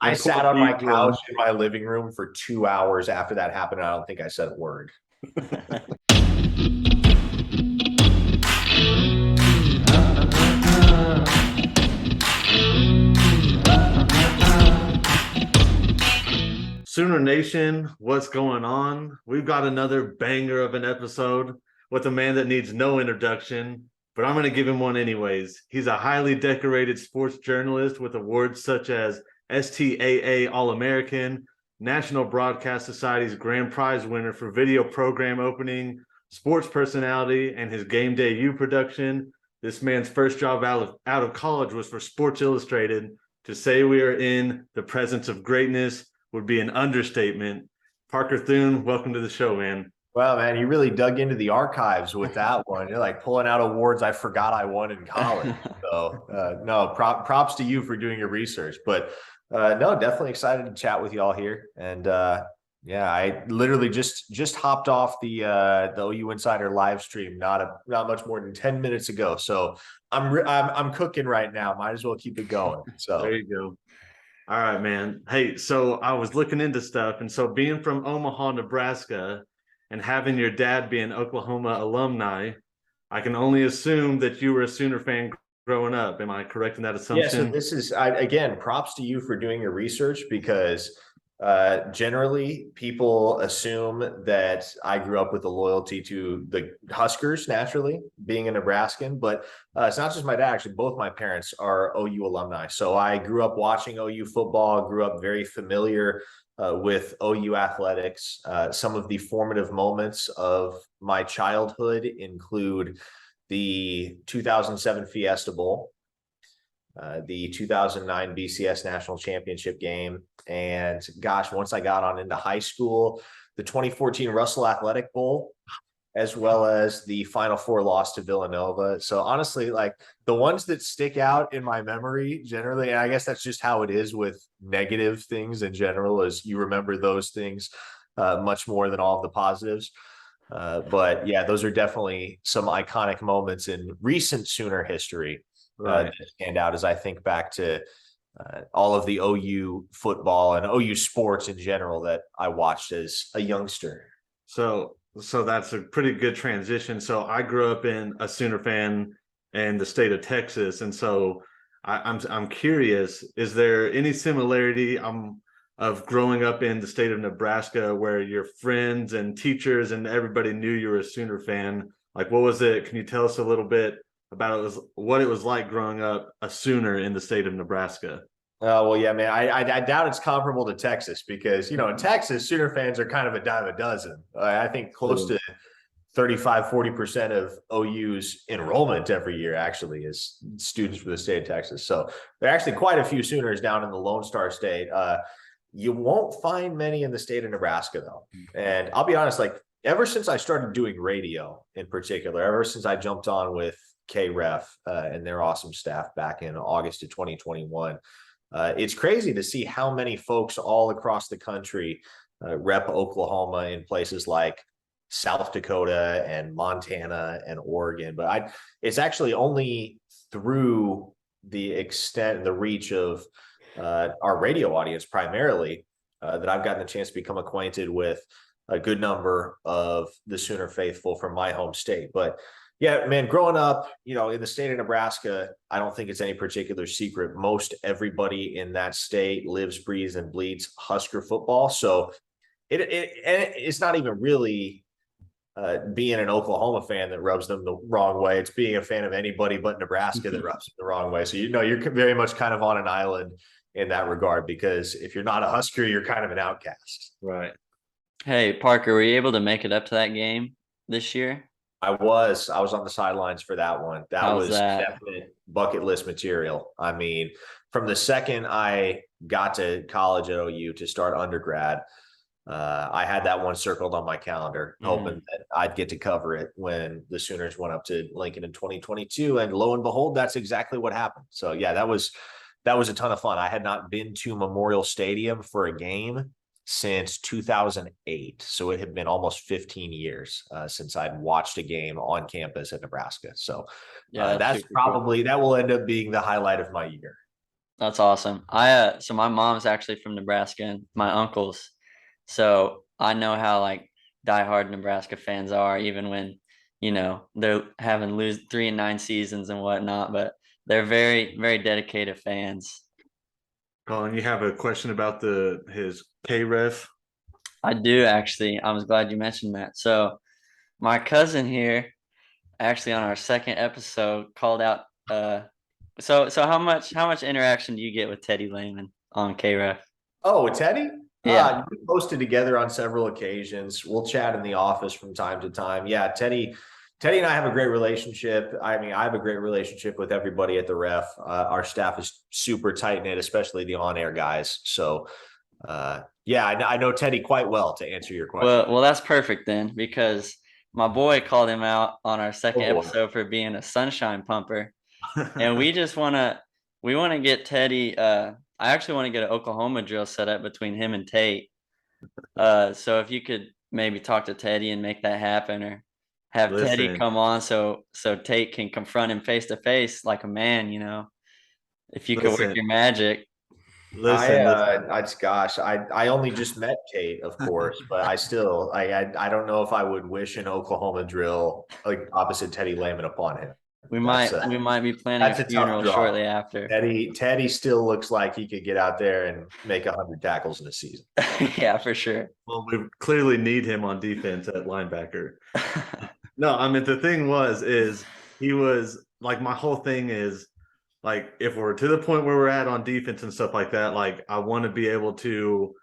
I and sat pulled on my these couch ones. in my living room for 2 hours after that happened. And I don't think I said a word. Sooner Nation, what's going on? We've got another banger of an episode with a man that needs no introduction, but I'm going to give him one anyways. He's a highly decorated sports journalist with awards such as STAA All American, National Broadcast Society's Grand Prize winner for video program opening, sports personality, and his Game Day U production. This man's first job out of college was for Sports Illustrated. To say we are in the presence of greatness would be an understatement. Parker Thune, welcome to the show, man. Well, man, you really dug into the archives with that one. You're like pulling out awards I forgot I won in college. So, no, props to you for doing your research. But no, definitely excited to chat with you all here. And yeah, I literally just hopped off the OU Insider live stream not much more than 10 minutes ago. So I'm cooking right now. Might as well keep it going. There So you go. All right, man. Hey, so I was looking into stuff, and so being from Omaha, Nebraska, and having your dad be an Oklahoma alumni, I can only assume that you were a Sooner fan growing up. Am I correct in that yeah, so assumption? this is again, props to you for doing your research because generally people assume that I grew up with a loyalty to the Huskers naturally, being a Nebraskan, but it's not just my dad, actually, both my parents are OU alumni. So I grew up watching OU football, grew up very familiar with OU athletics. Some of the formative moments of my childhood include the 2007 Fiesta Bowl, the 2009 BCS National Championship game. And gosh, once I got on into high school, the 2014 Russell Athletic Bowl, as well as the Final Four loss to Villanova. So honestly, like the ones that stick out in my memory generally, and I guess that's just how it is with negative things in general, is you remember those things much more than all of the positives. But yeah, those are definitely some iconic moments in recent Sooner history Right. that stand out as I think back to all of the OU football and OU sports in general that I watched as a youngster. So that's a pretty good transition. So I grew up in a Sooner fan in the state of Texas, and so I'm curious: is there any similarity of growing up in the state of Nebraska where your friends and teachers and everybody knew you were a Sooner fan? Like, what was it? Can you tell us a little bit about what it was like growing up a Sooner in the state of Nebraska? Well, yeah, man, I doubt it's comparable to Texas because, you know, in Texas, Sooner fans are kind of a dime a dozen. I think close to 35-40% of OU's enrollment every year actually is students from the state of Texas. So there are actually quite a few Sooners down in the Lone Star State. You won't find many in the state of Nebraska, though. And I'll be honest, like ever since I started doing radio in particular, ever since I jumped on with KREF and their awesome staff back in August of 2021, it's crazy to see how many folks all across the country rep Oklahoma in places like South Dakota and Montana and Oregon. But it's actually only through the extent and the reach of our radio audience primarily that I've gotten the chance to become acquainted with a good number of the Sooner faithful from my home state. But yeah, man, growing up, you know, in the state of Nebraska, I don't think it's any particular secret. Most everybody in that state lives, breathes, and bleeds Husker football. So it's not even really being an Oklahoma fan that rubs them the wrong way. It's being a fan of anybody but Nebraska that rubs them the wrong way. So, you know, you're very much kind of on an island in that regard, because if you're not a Husker, you're kind of an outcast. Right. Hey, Parker, were you able to make it up to that game this year? I was on the sidelines for that one. That How's was that? definite bucket list material. I mean, from the second I got to college at OU to start undergrad, I had that one circled on my calendar, hoping that I'd get to cover it when the Sooners went up to Lincoln in 2022. And lo and behold, that's exactly what happened. So yeah, that was a ton of fun. I had not been to Memorial Stadium for a game since 2008. So it had been almost 15 years since I'd watched a game on campus at Nebraska. So Yeah, that's super cool. probably, that will end up being the highlight of my year. That's awesome. So my mom's actually from Nebraska and my uncle's. So I know how like diehard Nebraska fans are, even when, they're having lose 3-9 seasons and whatnot, but they're very, very dedicated fans. Colin, you have a question about his K ref? I do actually. I was glad you mentioned that. So my cousin here, actually on our second episode, called out so how much interaction do you get with Teddy Lehman on KREF? Oh, with Teddy? Yeah. We posted together on several occasions. We'll chat in the office from time to time. Yeah, Teddy and I have a great relationship. I mean, I have a great relationship with everybody at the ref. Our staff is super tight knit, especially the on-air guys. So, yeah, I know Teddy quite well, to answer your question. Well, that's perfect then, because my boy called him out on our second Oh, boy. episode for being a sunshine pumper, and we want to get Teddy. I actually want to get an Oklahoma drill set up between him and Tate. So if you could maybe talk to Teddy and make that happen, or have Teddy Listen, come on so Tate can confront him face to face like a man, if you could work listen, your magic. listen. I only just met Tate, of course, but I don't know if I would wish an Oklahoma drill like opposite Teddy Lehman upon him. We That's might a we might be planning a that's a tough funeral draw. shortly after. Teddy still looks like he could get out there and make 100 tackles in a season. Yeah, for sure. Well, we clearly need him on defense at linebacker. No, I mean the thing is he was like my whole thing is like if we're to the point where we're at on defense and stuff like that, like I want to be able to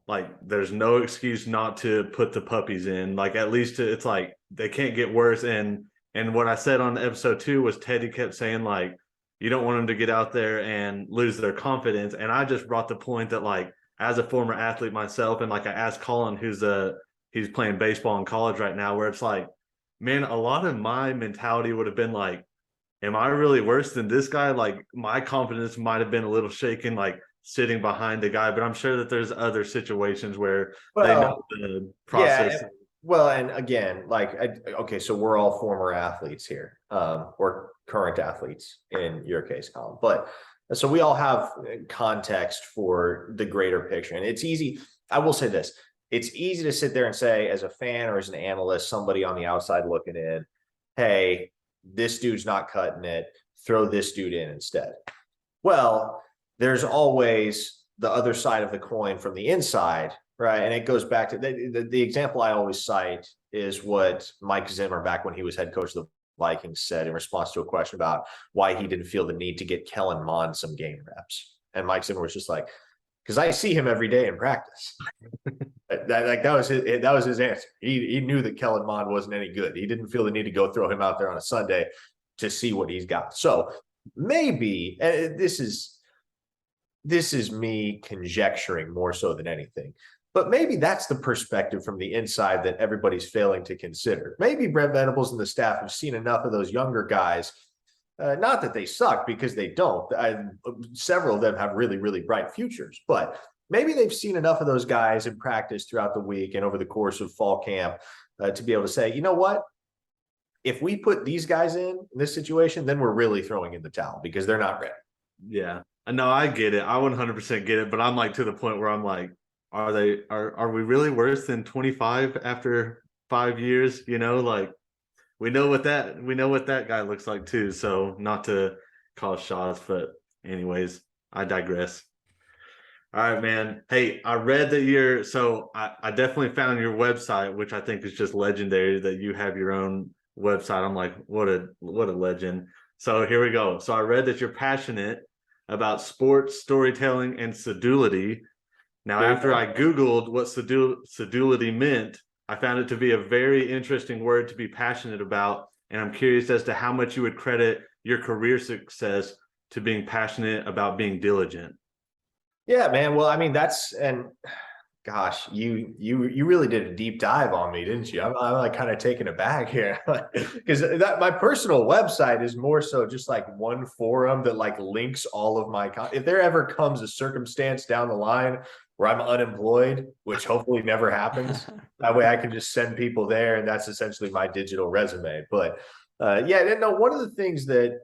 like there's no excuse not to put the puppies in. Like at least it's like they can't get worse. And what I said on episode 2 was Teddy kept saying like you don't want them to get out there and lose their confidence. And I just brought the point that like as a former athlete myself, and like I asked Colin, he's playing baseball in college right now, where it's like, man, a lot of my mentality would have been like, am I really worse than this guy? Like my confidence might have been a little shaken, like sitting behind the guy, but I'm sure that there's other situations where they know the process. Yeah. Well, and again, okay, so we're all former athletes here, or current athletes in your case, Colin. But so we all have context for the greater picture. And it's easy. I will say this. It's easy to sit there and say, as a fan or as an analyst, somebody on the outside looking in, hey, this dude's not cutting it. Throw this dude in instead. Well, there's always the other side of the coin from the inside, right? And it goes back to the example I always cite is what Mike Zimmer, back when he was head coach of the Vikings, said in response to a question about why he didn't feel the need to get Kellen Mond some game reps. And Mike Zimmer was just like, because I see him every day in practice. That was his answer. He knew that Kellen Mond wasn't any good. He didn't feel the need to go throw him out there on a Sunday to see what he's got. So maybe this is me conjecturing more so than anything, but maybe that's the perspective from the inside that everybody's failing to consider. Maybe Brent Venables and the staff have seen enough of those younger guys. Not that they suck, because they don't. Several of them have really, really bright futures, but maybe they've seen enough of those guys in practice throughout the week and over the course of fall camp to be able to say, you know what? If we put these guys in this situation, then we're really throwing in the towel because they're not ready. Yeah. No, I get it. I 100% get it. But I'm like to the point where I'm like, are we really worse than 25 after 5 years? Like we know what that guy looks like too. So not to call shots, but anyways, I digress. All right, man. Hey, I read that I definitely found your website, which I think is just legendary that you have your own website. I'm like, what a legend. So here we go. So I read that you're passionate about sports, storytelling, and sedulity. Now, after I Googled what sedulity meant, I found it to be a very interesting word to be passionate about. And I'm curious as to how much you would credit your career success to being passionate about being diligent. Yeah, man. Well, I mean, gosh, you really did a deep dive on me, didn't you? I'm like kind of taken aback here, because my personal website is more so just like one forum that like links all of my if there ever comes a circumstance down the line where I'm unemployed, which hopefully never happens, that way I can just send people there, and that's essentially my digital resume. But yeah, no, one of the things that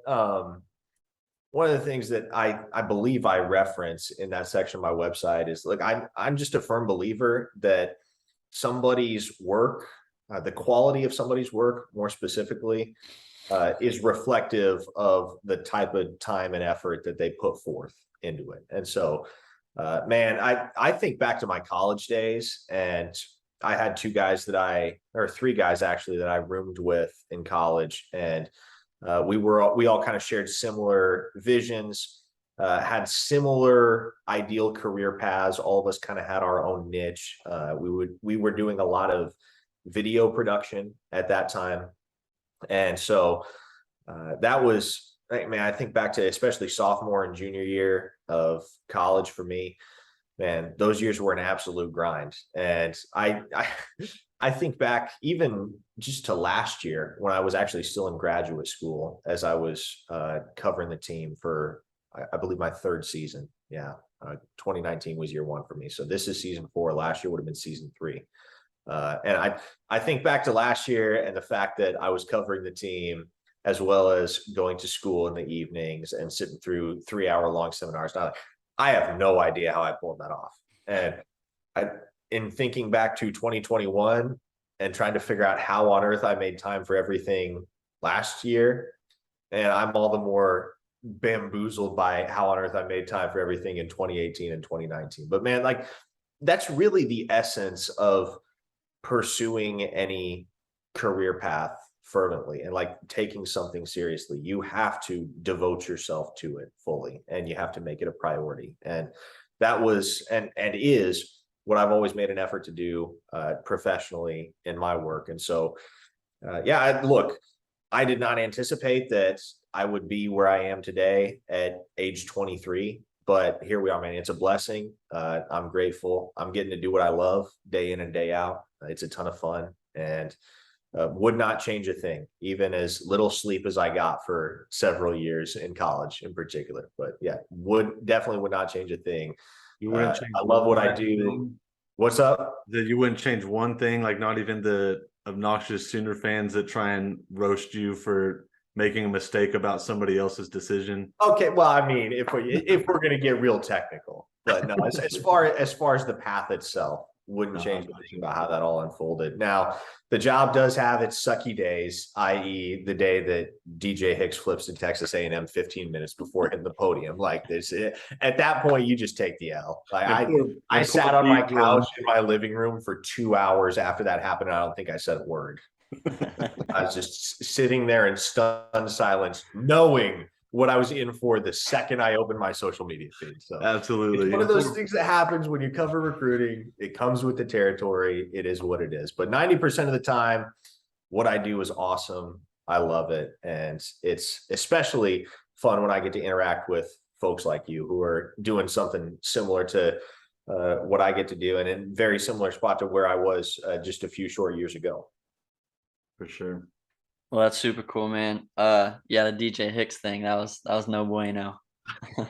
one of the things that I believe I reference in that section of my website is, look, I'm just a firm believer that somebody's work, the quality of somebody's work, more specifically, is reflective of the type of time and effort that they put forth into it. And so, man, I think back to my college days, and I had three guys actually that I roomed with in college, and we all kind of shared similar visions, had similar ideal career paths. All of us kind of had our own niche. We were doing a lot of video production at that time, and so that was, man, I think back to especially sophomore and junior year of college for me. Man, those years were an absolute grind. And I think back even just to last year when I was actually still in graduate school, as I was covering the team for, I believe, my third season. Yeah. 2019 was year one for me. So this is season 4. Last year would have been season 3. And I think back to last year and the fact that I was covering the team as well as going to school in the evenings and sitting through 3-hour-long seminars. Now, I have no idea how I pulled that off. And in thinking back to 2021 and trying to figure out how on earth I made time for everything last year, and I'm all the more bamboozled by how on earth I made time for everything in 2018 and 2019. But man, like, that's really the essence of pursuing any career path fervently and like taking something seriously. You have to devote yourself to it fully, and you have to make it a priority. And that was and is what I've always made an effort to do professionally in my work. And so look, I did not anticipate that I would be where I am today at age 23, but here we are, man. It's a blessing. I'm grateful. I'm getting to do what I love day in and day out. It's a ton of fun, and would not change a thing, even as little sleep as I got for several years in college in particular. But yeah, definitely would not change a thing. You wouldn't change I love what I do. thing? What's up? That you wouldn't change one thing, like not even the obnoxious Sooner fans that try and roast you for making a mistake about somebody else's decision. Okay, well, I mean, if we're gonna get real technical, but no, as far as the path itself, wouldn't change anything about how that all unfolded. Now, the job does have its sucky days, i.e., the day that DJ Hicks flips to Texas A&M 15 minutes before hitting the podium. Like this, at that point, you just take the L. Like I sat on my couch in my living room for 2 hours after that happened, and I don't think I said a word. I was just sitting there in stunned silence, knowing what I was in for the second I opened my social media feed. So absolutely, it's one of those things that happens when you cover recruiting. It comes with the territory. It is what it is. But 90% of the time, what I do is awesome. I love it. And it's especially fun when I get to interact with folks like you who are doing something similar to what I get to do, and in very similar spot to where I was just a few short years ago. For sure. Well, that's super cool, man. Yeah, the DJ Hicks thing, that was no bueno. I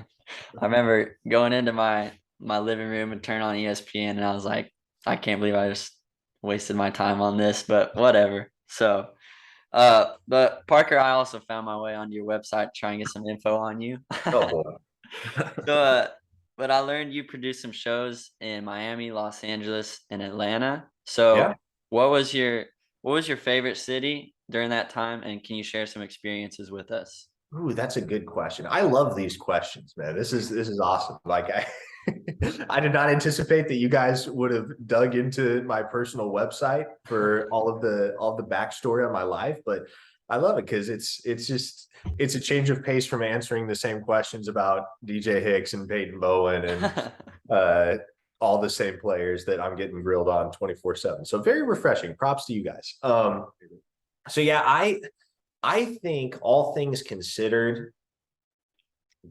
remember going into my living room and turn on ESPN, and I was like, I can't believe I just wasted my time on this, but whatever. So, but Parker, I also found my way onto your website to try and get some info on you. Oh boy. So, but I learned you produced some shows in Miami, Los Angeles, and Atlanta. So, Yeah. what was your favorite city during that time, and can you share some experiences with us? Ooh, that's a good question. I love these questions, man. This is awesome. Like I did not anticipate that you guys would have dug into my personal website for all the backstory on my life, but I love it because it's a change of pace from answering the same questions about DJ Hicks and Peyton Bowen and all the same players that I'm getting grilled on 24/7. So very refreshing. Props to you guys. So yeah, I think, all things considered,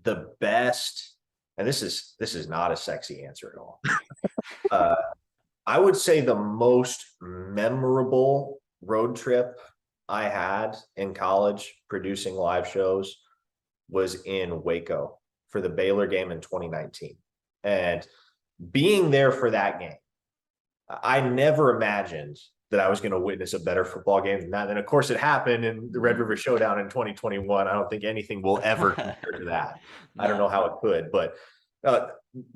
the best, and this is not a sexy answer at all. I would say the most memorable road trip I had in college producing live shows was in Waco for the Baylor game in 2019. And being there for that game, I never imagined that I was going to witness a better football game than that. And of course it happened in the Red River Showdown in 2021. I don't think anything will ever compare to that. I don't know how it could, but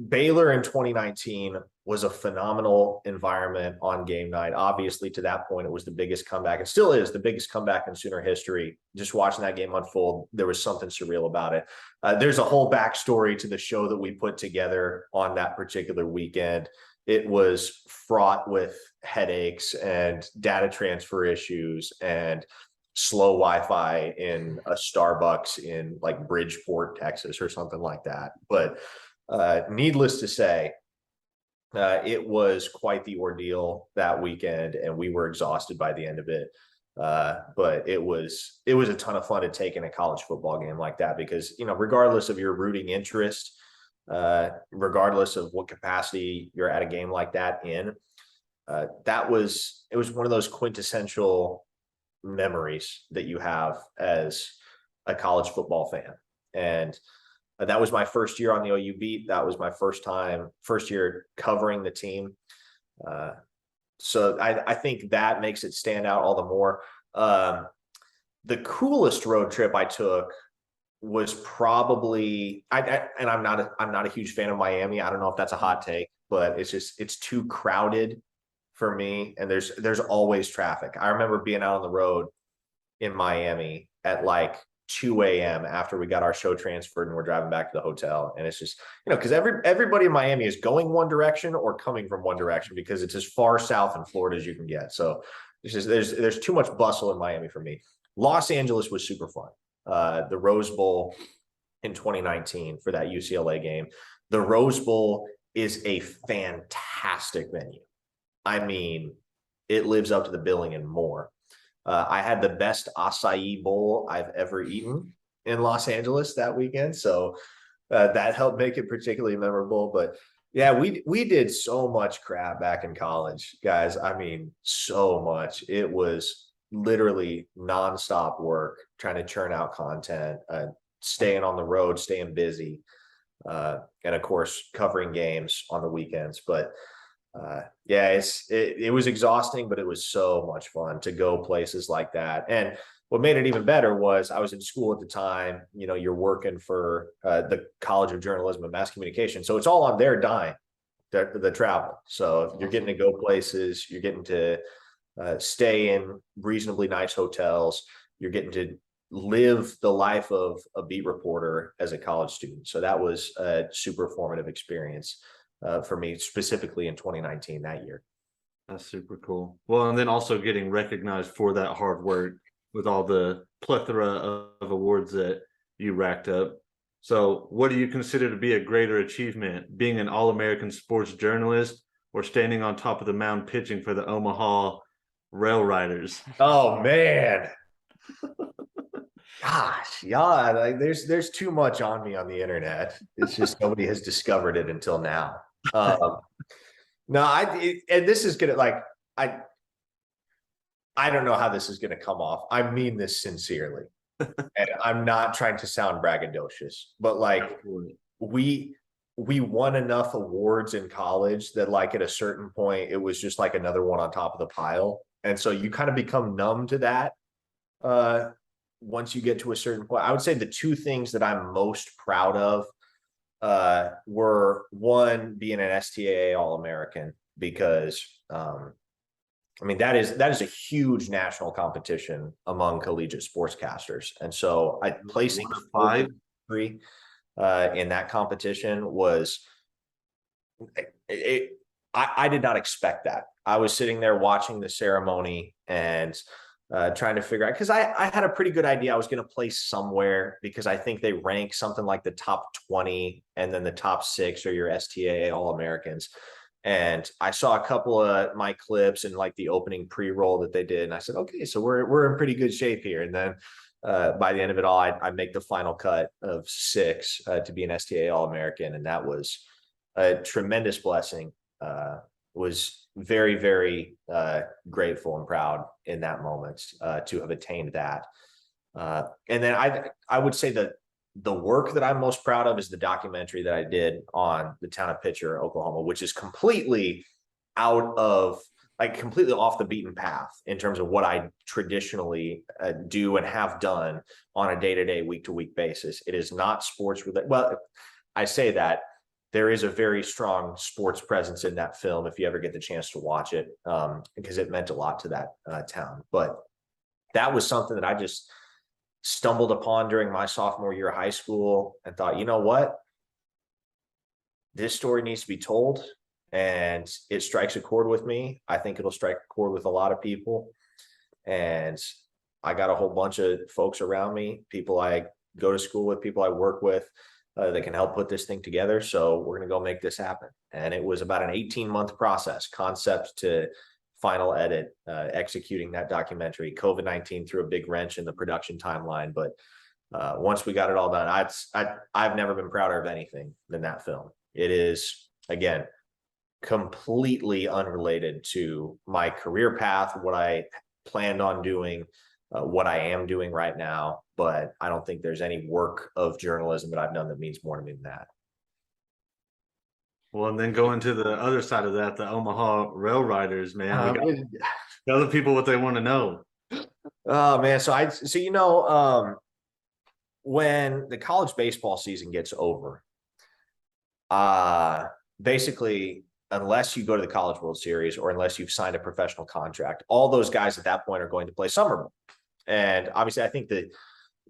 Baylor in 2019 was a phenomenal environment on game night. Obviously, to that point, it was the biggest comeback. It still is the biggest comeback in Sooner history. Just watching that game unfold, there was something surreal about it. There's a whole backstory to the show that we put together on that particular weekend. It was fraught with headaches and data transfer issues and slow Wi-Fi in a Starbucks in like Bridgeport, Texas, or something like that. But needless to say, it was quite the ordeal that weekend, and we were exhausted by the end of it. But it was a ton of fun to take in a college football game like that, because, you know, regardless of your rooting interest, regardless of what capacity you're at a game like that in, it was one of those quintessential memories that you have as a college football fan. And that was my first year on the OU beat. That was my first year covering the team. So I think that makes it stand out all the more. The coolest road trip I took was probably, and I'm not a huge fan of Miami. I don't know if that's a hot take, but it's too crowded for me. And there's always traffic. I remember being out on the road in Miami at like 2 a.m. after we got our show transferred and we're driving back to the hotel. And it's just, you know, because everybody in Miami is going one direction or coming from one direction, because it's as far south in Florida as you can get. So there's too much bustle in Miami for me. Los Angeles was super fun. The Rose Bowl in 2019 for that UCLA game. The Rose Bowl is a fantastic venue. I mean, it lives up to the billing and more. I had the best acai bowl I've ever eaten in Los Angeles that weekend. So that helped make it particularly memorable. But yeah, we did so much crap back in college, guys. I mean, so much. It was literally nonstop work, trying to churn out content, staying on the road, staying busy, and of course, covering games on the weekends. But yeah, it was exhausting, but it was so much fun to go places like that. And what made it even better was I was in school at the time. You know, you're working for the College of Journalism and Mass Communication, so it's all on their dime, the travel. So you're getting to go places, you're getting to stay in reasonably nice hotels, you're getting to live the life of a beat reporter as a college student. So that was a super formative experience for me, specifically in 2019, that year. That's super cool. Well, and then also getting recognized for that hard work with all the plethora of awards that you racked up. So what do you consider to be a greater achievement, being an All-American sports journalist or standing on top of the mound pitching for the Omaha Rail Riders? Oh, man. Gosh, yeah, like there's too much on me on the internet. It's just nobody has discovered it until now. No, and this is gonna, like, I don't know how this is gonna come off. I mean this sincerely, and I'm not trying to sound braggadocious, but like we won enough awards in college that, like, at a certain point, it was just like another one on top of the pile, and so you kind of become numb to that. Once you get to a certain point, I would say the two things that I'm most proud of were, one, being an STAA All-American, because I mean, that is a huge national competition among collegiate sportscasters. And so placing 5 in that competition was, I did not expect that. I was sitting there watching the ceremony and trying to figure out, because I had a pretty good idea I was going to place somewhere, because I think they rank something like the top 20 and then the top 6 are your STAA All-Americans. And I saw a couple of my clips and like the opening pre-roll that they did, and I said, okay, so we're in pretty good shape here. And then by the end of it all, I make the final cut of 6 to be an STAA All-American, and that was a tremendous blessing. Was very, very grateful and proud in that moment to have attained that. And then I would say that the work that I'm most proud of is the documentary that I did on the town of Pitcher, Oklahoma, which is completely out of like completely off the beaten path in terms of what I traditionally do and have done on a day-to-day, week-to-week basis. It is not sports related. Well, I say that there is a very strong sports presence in that film if you ever get the chance to watch it, because it meant a lot to that town. But that was something that I just stumbled upon during my sophomore year of high school and thought, you know what? This story needs to be told, and it strikes a chord with me. I think it'll strike a chord with a lot of people. And I got a whole bunch of folks around me, people I go to school with, people I work with, that can help put this thing together. So we're going to go make this happen. And it was about an 18-month process, concept to final edit, executing that documentary. COVID-19 threw a big wrench in the production timeline, but once we got it all done, I've never been prouder of anything than that film. It is, again, completely unrelated to my career path, what I planned on doing, what I am doing right now. But I don't think there's any work of journalism that I've done that means more to me than that. Well, and then going to the other side of that, the Omaha Rail Riders, man. Tell the people what they want to know. Oh man, when the college baseball season gets over, basically, unless you go to the College World Series or unless you've signed a professional contract, all those guys at that point are going to play summer ball. And obviously, I think that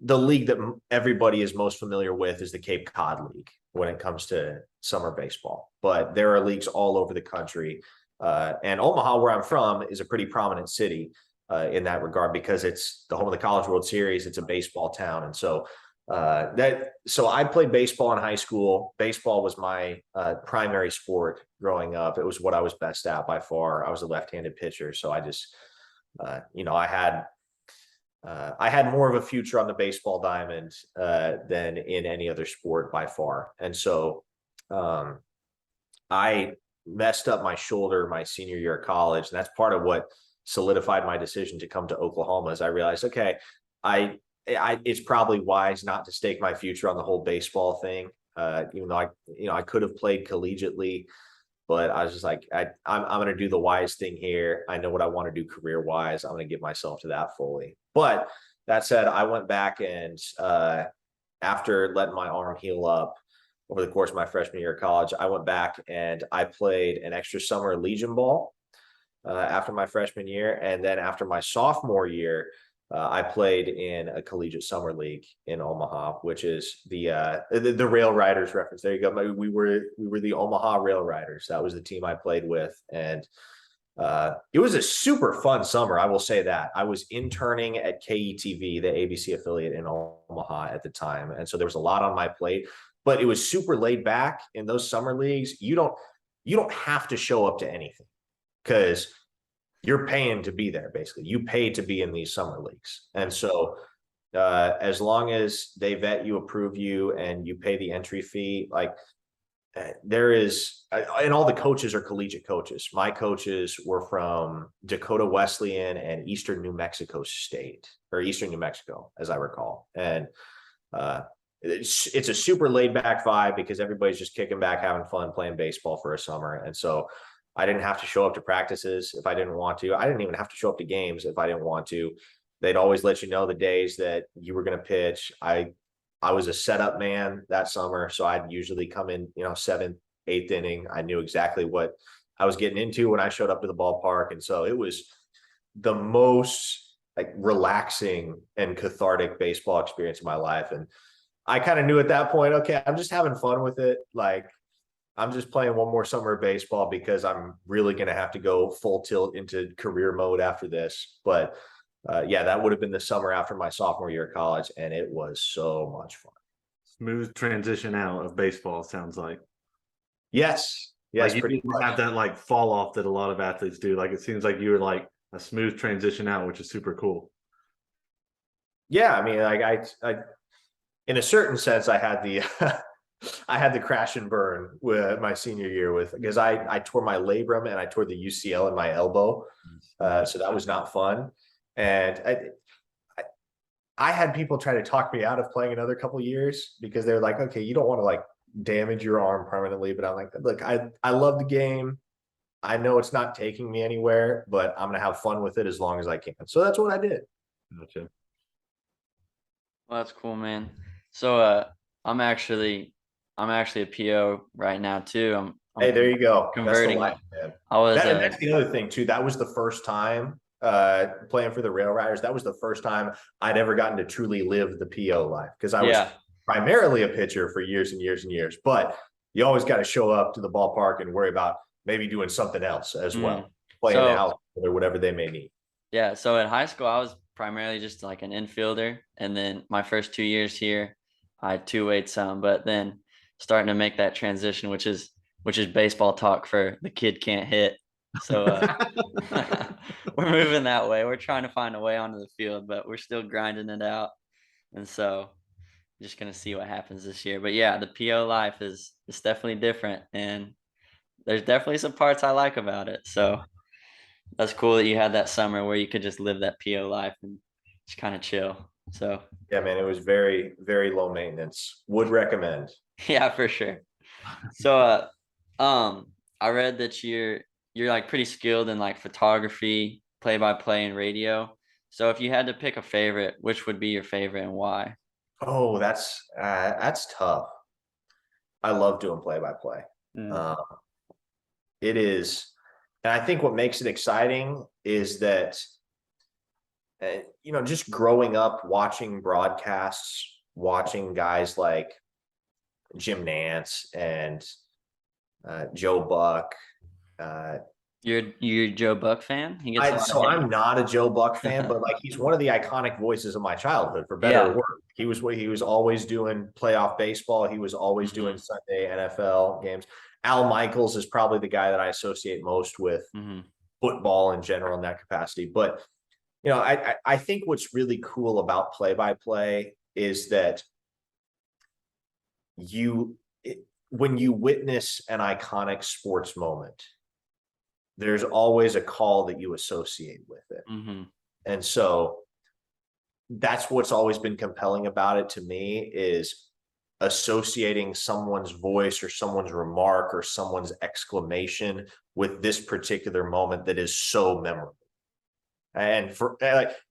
the league that everybody is most familiar with is the Cape Cod League when it comes to summer baseball. But there are leagues all over the country. And Omaha, where I'm from, is a pretty prominent city in that regard because it's the home of the College World Series. It's a baseball town. And so I played baseball in high school. Baseball was my primary sport growing up. It was what I was best at by far. I was a left-handed pitcher. So I just, I had more of a future on the baseball diamond than in any other sport by far. And so I messed up my shoulder my senior year of college. And that's part of what solidified my decision to come to Oklahoma. As I realized, okay, it's probably wise not to stake my future on the whole baseball thing. Even though I could have played collegiately, but I was just like, I'm going to do the wise thing here. I know what I want to do career wise. I'm going to give myself to that fully. But that said, I went back and after letting my arm heal up over the course of my freshman year of college, I went back and I played an extra summer Legion ball after my freshman year. And then after my sophomore year, I played in a collegiate summer league in Omaha, which is the Rail Riders reference. There you go. We were the Omaha Rail Riders. That was the team I played with, and it was a super fun summer. I will say that. I was interning at KETV, the ABC affiliate in Omaha at the time, and so there was a lot on my plate. But it was super laid back in those summer leagues. You don't have to show up to anything because you're paying to be there. Basically, you pay to be in these summer leagues. And so as long as they vet you, approve you, and you pay the entry fee, like there is, and all the coaches are collegiate coaches. My coaches were from Dakota Wesleyan and Eastern New Mexico State, or Eastern New Mexico, as I recall. And it's a super laid back vibe because everybody's just kicking back, having fun, playing baseball for a summer. And so I didn't have to show up to practices if I didn't want to. I didn't even have to show up to games if I didn't want to. They'd always let you know the days that you were going to pitch. I was a setup man that summer, so I'd usually come in, 7th, 8th inning. I knew exactly what I was getting into when I showed up to the ballpark. And so it was the most relaxing and cathartic baseball experience of my life. And I kind of knew at that point, okay, I'm just having fun with it. I'm just playing one more summer of baseball because I'm really going to have to go full tilt into career mode after this. But that would have been the summer after my sophomore year of college, and it was so much fun. Smooth transition out of baseball, sounds like. Yes. You didn't have that fall off that a lot of athletes do. It seems like you were a smooth transition out, which is super cool. Yeah, I mean, I in a certain sense, I had the I had the crash and burn with my senior year because I tore my labrum and I tore the UCL in my elbow. So that was not fun. And I had people try to talk me out of playing another couple of years because they're like, okay, you don't want to damage your arm permanently. But I'm like, look, I love the game. I know it's not taking me anywhere, but I'm going to have fun with it as long as I can. So that's what I did. Gotcha. Well, that's cool, man. So I'm actually a PO right now too. I'm Hey, there you go. That's the converting. life, man. I was And that's the other thing too. That was the first time playing for the Rail Riders. That was the first time I'd ever gotten to truly live the PO life, because I was primarily a pitcher for years and years and years. But you always got to show up to the ballpark and worry about maybe doing something else as well, playing the outfield or whatever they may need. Yeah. So in high school, I was primarily just like an infielder, and then my first 2 years here, I two-wayed some, but then starting to make that transition, which is baseball talk for the kid can't hit. So we're moving that way. We're trying to find a way onto the field, but we're still grinding it out. And so just gonna see what happens this year. But yeah, the PO life is definitely different, and there's definitely some parts I like about it. So that's cool that you had that summer where you could just live that PO life and just kind of chill. So Yeah, man, it was very, very low maintenance. Would recommend. yeah, for sure. So I read that you're like pretty skilled in like photography, play by play, and radio. So if you had to pick a favorite, which would be your favorite and why? Oh, that's tough. I love doing play by play. It is, and I think what makes it exciting is that just growing up watching broadcasts, watching guys like Jim Nance and Joe Buck. You're a Joe Buck fan? He gets a lot of hate. I'm not a Joe Buck fan, but like he's one of the iconic voices of my childhood, for better or worse. He was always doing playoff baseball. He was always doing Sunday NFL games. Al Michaels is probably the guy that I associate most with football in general in that capacity. But I think what's really cool about play by play is that when you witness an iconic sports moment, there's always a call that you associate with it. And so that's what's always been compelling about it to me, is associating someone's voice or someone's remark or someone's exclamation with this particular moment that is so memorable. And for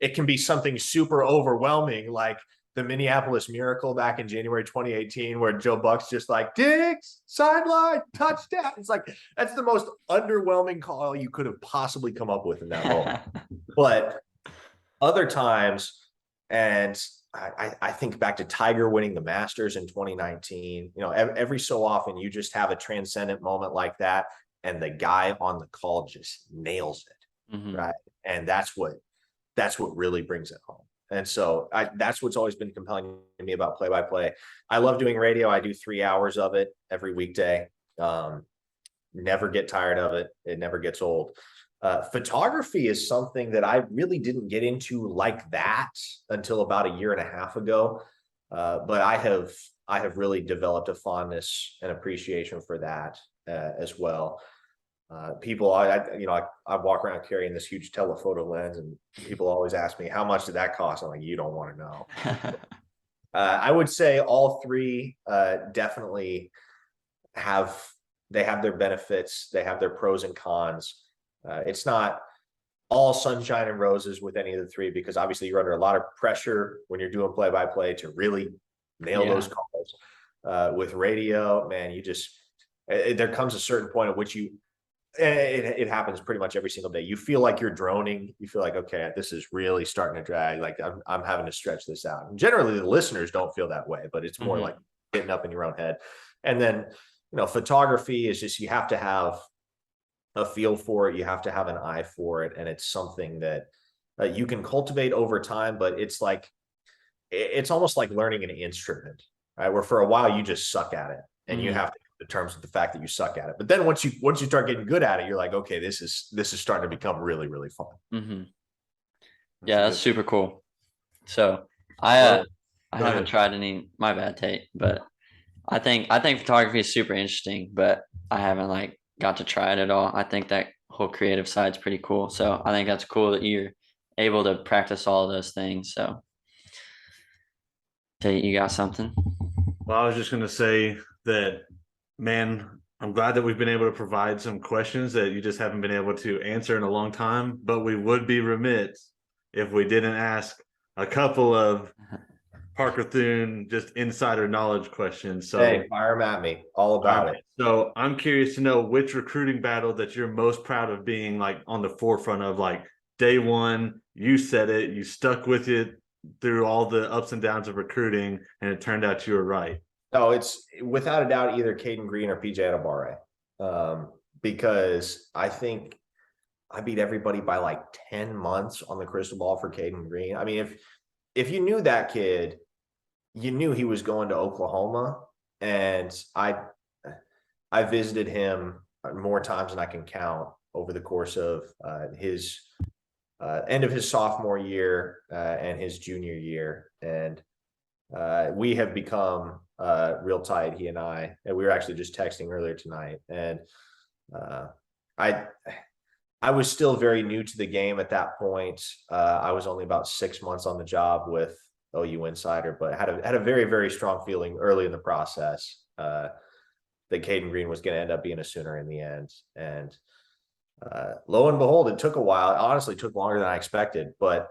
it can be something super overwhelming, like the Minneapolis Miracle back in January 2018, where Joe Buck's just like, Diggs, sideline, touchdown. It's like, that's the most underwhelming call you could have possibly come up with in that moment. But other times, and I think back to Tiger winning the Masters in 2019, every so often you just have a transcendent moment like that, and the guy on the call just nails it, right? And that's what really brings it home. And so that's what's always been compelling to me about play-by-play. I love doing radio. I do 3 hours of it every weekday. Never get tired of it. It never gets old. Photography is something that I really didn't get into like that until about a year and a half ago. But I have really developed a fondness and appreciation for that as well. People, I walk around carrying this huge telephoto lens, and people always ask me, how much did that cost? I'm like, you don't want to know. I would say all three definitely have their benefits. They have their pros and cons. It's not all sunshine and roses with any of the three, because obviously you're under a lot of pressure when you're doing play-by-play to really nail those calls. With radio, man, there comes a certain point at which it happens pretty much every single day. You feel like you're droning. You feel like, okay, this is really starting to drag. Like I'm having to stretch this out. And generally the listeners don't feel that way, but it's more like getting up in your own head. And then, photography is just, you have to have a feel for it. You have to have an eye for it. And it's something that you can cultivate over time, but it's almost like learning an instrument, right? Where for a while you just suck at it, and you have to come to terms with the fact that you suck at it. But then once you start getting good at it, you're like, okay, this is starting to become really, really fun. Yeah, that's super cool. So I haven't tried any, my bad, Tate, but I think photography is super interesting, but I haven't got to try it at all. I think that whole creative side's pretty cool. So I think that's cool that you're able to practice all of those things. So Tate, you got something? Well, I was just going to say that, man, I'm glad that we've been able to provide some questions that you just haven't been able to answer in a long time, but we would be remiss if we didn't ask a couple of Parker Thune just insider knowledge questions. So Hey, fire 'em at me. All about it. So I'm curious to know which recruiting battle that you're most proud of being like on the forefront of, like day one, you said it, you stuck with it through all the ups and downs of recruiting, and it turned out you were right. Oh, it's without a doubt either Caden Green or PJ Atabare. Because I think I beat everybody by like 10 months on the crystal ball for Caden Green. I mean, if you knew that kid, you knew he was going to Oklahoma. And I visited him more times than I can count over the course of his end of his sophomore year and his junior year. And we have become real tight, he and I. And we were actually just texting earlier tonight. And I was still very new to the game at that point. I was only about 6 months on the job with OU Insider, but had a very, very strong feeling early in the process that Caden Green was going to end up being a Sooner in the end. And lo and behold, it took a while. It honestly took longer than I expected, but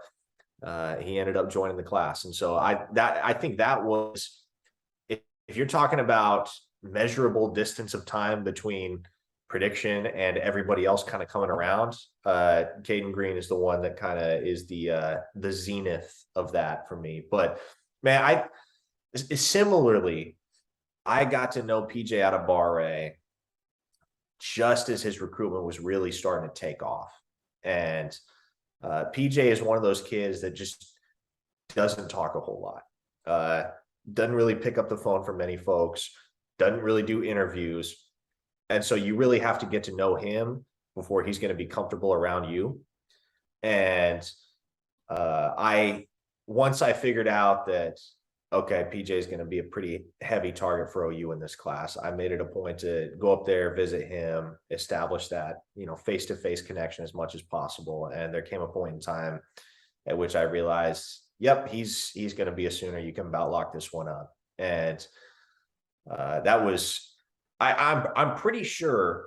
he ended up joining the class. And so I think that was, if you're talking about measurable distance of time between prediction and everybody else kind of coming around, Caden Green is the one that kind of is the zenith of that for me. But man, similarly, I got to know PJ Atabare just as his recruitment was really starting to take off. And PJ is one of those kids that just doesn't talk a whole lot. Doesn't really pick up the phone for many folks, doesn't really do interviews. And so you really have to get to know him before he's going to be comfortable around you. And once I figured out that, okay, PJ is going to be a pretty heavy target for OU in this class, I made it a point to go up there, visit him, establish that, face-to-face connection as much as possible. And there came a point in time at which I realized, yep, he's going to be a Sooner. You can about lock this one up. And that was, I'm pretty sure,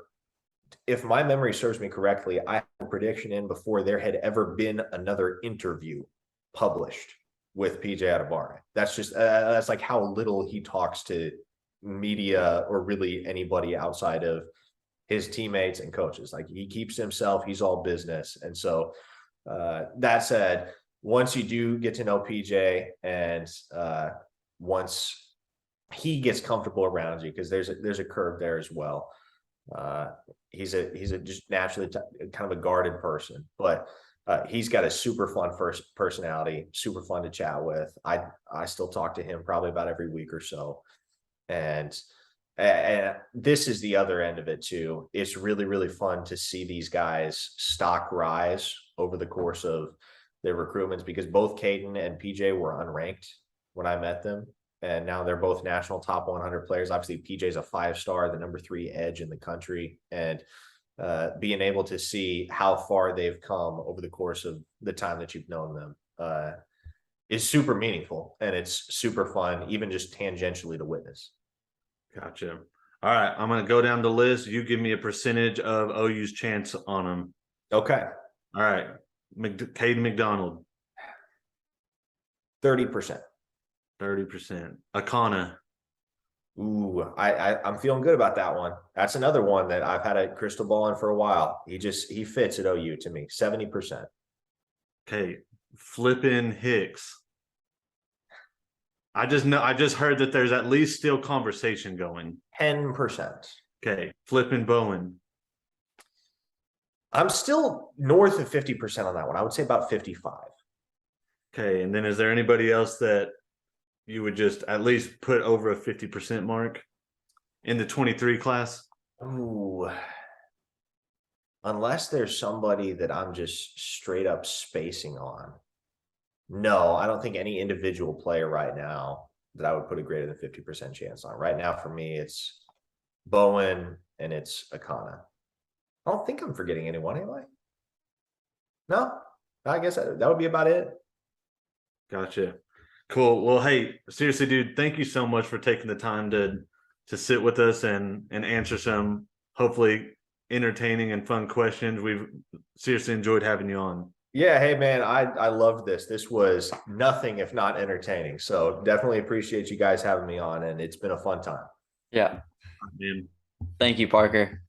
if my memory serves me correctly, I had a prediction in before there had ever been another interview published with PJ Atabare. That's just that's like how little he talks to media or really anybody outside of his teammates and coaches. Like, he keeps to himself. He's all business. And so that said, once you do get to know PJ, and once he gets comfortable around you, because there's a curve there as well. He's a just naturally kind of a guarded person, but he's got a super fun personality, super fun to chat with. I still talk to him probably about every week or so. And this is the other end of it too. It's really, really fun to see these guys stock rise over the course of their recruitments, because both Caden and PJ were unranked when I met them. And now they're both national top 100 players. Obviously, PJ's a 5-star, the number 3 edge in the country. And being able to see how far they've come over the course of the time that you've known them is super meaningful. And it's super fun, even just tangentially to witness. Gotcha. All right, I'm going to go down the list. You give me a percentage of OU's chance on them. Okay. All right. Caden McDonald. 30%. 30%. Akana. Ooh, I'm feeling good about that one. That's another one that I've had a crystal ball in for a while. He fits at OU to me. 70%. Okay. Flippin' Hicks. I just heard that there's at least still conversation going. 10%. Okay. Flippin' Bowen. I'm still north of 50% on that one. I would say about 55. Okay. And then is there anybody else that you would just at least put over a 50% mark in the 23 class? Ooh. Unless there's somebody that I'm just straight up spacing on. No, I don't think any individual player right now that I would put a greater than 50% chance on. Right now, for me, it's Bowen and it's Akana. I don't think I'm forgetting anyone, am I? No, I guess that would be about it. Gotcha. Cool. Well, hey, seriously, dude, thank you so much for taking the time to to sit with us and answer some hopefully entertaining and fun questions. We've seriously enjoyed having you on. Yeah, hey man, I loved this. This was nothing if not entertaining. So definitely appreciate you guys having me on, and it's been a fun time. Yeah. Man. Thank you, Parker.